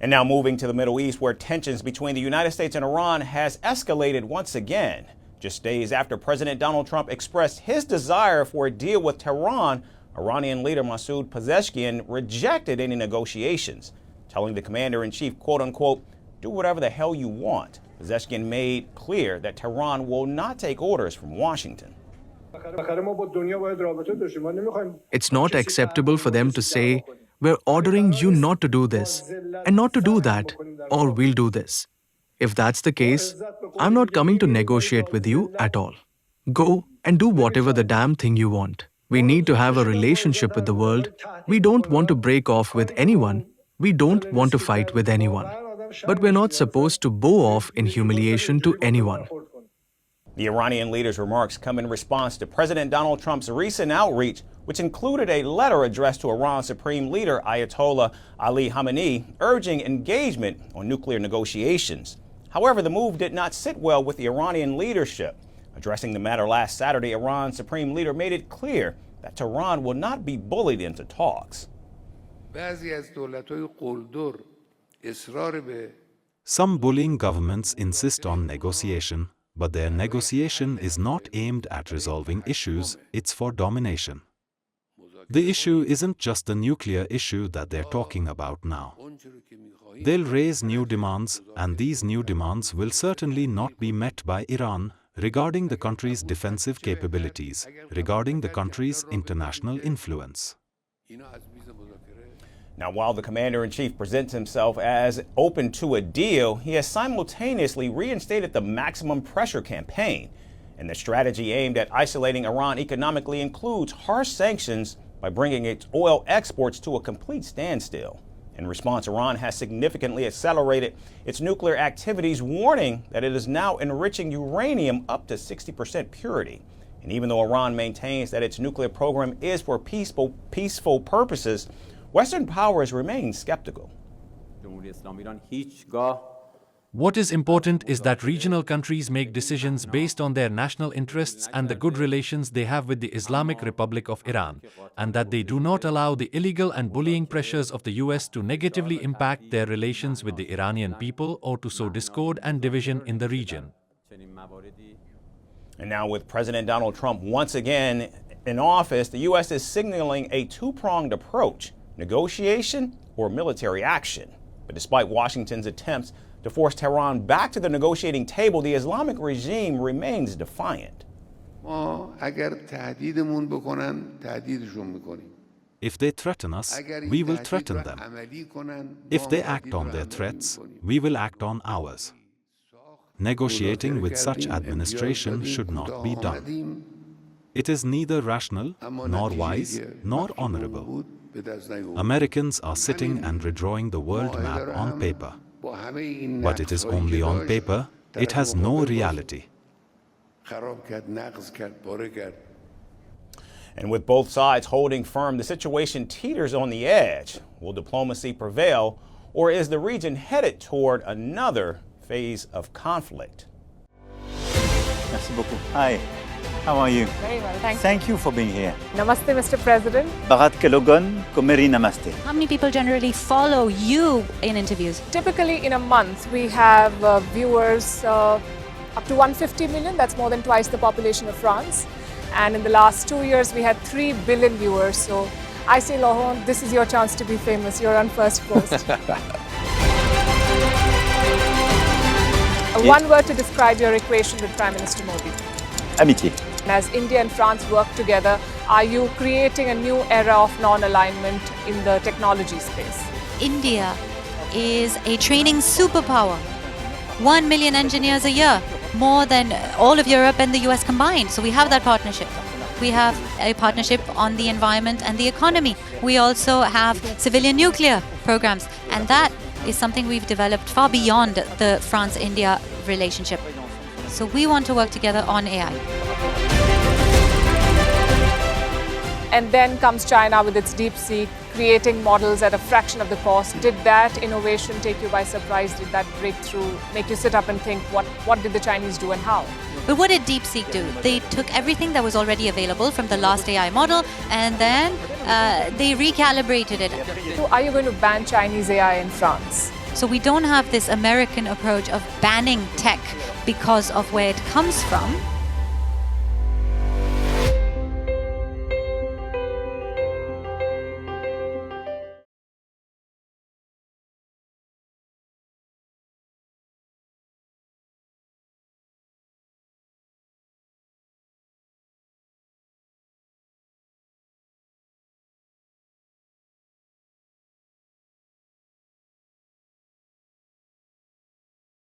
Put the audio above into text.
And now moving to the Middle East, where tensions between the United States and Iran has escalated once again. Just days after President Donald Trump expressed his desire for a deal with Tehran, Iranian leader Masoud Pezeshkian rejected any negotiations, telling the commander-in-chief, quote-unquote, do whatever the hell you want. Pezeshkian made clear that Tehran will not take orders from Washington. It's not acceptable for them to say, we're ordering you not to do this, and not to do that, or we'll do this. If that's the case, I'm not coming to negotiate with you at all. Go and do whatever the damn thing you want. We need to have a relationship with the world. We don't want to break off with anyone. We don't want to fight with anyone. But we're not supposed to bow off in humiliation to anyone. The Iranian leader's remarks come in response to President Donald Trump's recent outreach, which included a letter addressed to Iran's Supreme Leader Ayatollah Ali Khamenei, urging engagement on nuclear negotiations. However, the move did not sit well with the Iranian leadership. Addressing the matter last Saturday, Iran's Supreme Leader made it clear that Tehran will not be bullied into talks. Some bullying governments insist on negotiation, but their negotiation is not aimed at resolving issues, it's for domination. The issue isn't just the nuclear issue that they're talking about now. They'll raise new demands, and these new demands will certainly not be met by Iran regarding the country's defensive capabilities, regarding the country's international influence. Now, while the commander-in-chief presents himself as open to a deal, he has simultaneously reinstated the maximum pressure campaign. And the strategy aimed at isolating Iran economically includes harsh sanctions by bringing its oil exports to a complete standstill. In response, Iran has significantly accelerated its nuclear activities, warning that it is now enriching uranium up to 60% purity. And even though Iran maintains that its nuclear program is for peaceful purposes, Western powers remain skeptical. What is important is that regional countries make decisions based on their national interests and the good relations they have with the Islamic Republic of Iran, and that they do not allow the illegal and bullying pressures of the US to negatively impact their relations with the Iranian people or to sow discord and division in the region. And now, with President Donald Trump once again in office, the US is signaling a two-pronged approach: negotiation or military action. But despite Washington's attempts to force Tehran back to the negotiating table, the Islamic regime remains defiant. If they threaten us, we will threaten them. If they act on their threats, we will act on ours. Negotiating with such administration should not be done. It is neither rational, nor wise, nor honorable. Americans are sitting and redrawing the world map on paper. But it is only on paper, it has no reality. And with both sides holding firm, the situation teeters on the edge. Will diplomacy prevail, or is the region headed toward another phase of conflict? Merci beaucoup. Hi. How are you? Very well, thanks. Thank you for being here. Namaste, Mr. President. Bharat ke logon ko meri namaste. How many people generally follow you in interviews? Typically in a month, we have viewers up to 150 million. That's more than twice the population of France. And in the last 2 years, we had 3 billion viewers. So I say, Laurent, this is your chance to be famous. You're on Firstpost. One word to describe your equation with Prime Minister Modi. Amitié. As India and France work together, are you creating a new era of non-alignment in the technology space? India is a training superpower. 1 million engineers a year, more than all of Europe and the US combined. So we have that partnership. We have a partnership on the environment and the economy. We also have civilian nuclear programs. And that is something we've developed far beyond the France-India relationship. So we want to work together on AI. And then comes China with its DeepSeek, creating models at a fraction of the cost. Did that innovation take you by surprise? Did that breakthrough make you sit up and think, what did the Chinese do and how? But what did DeepSeek do? They took everything that was already available from the last AI model and then they recalibrated it. So are you going to ban Chinese AI in France? So we don't have this American approach of banning tech because of where it comes from.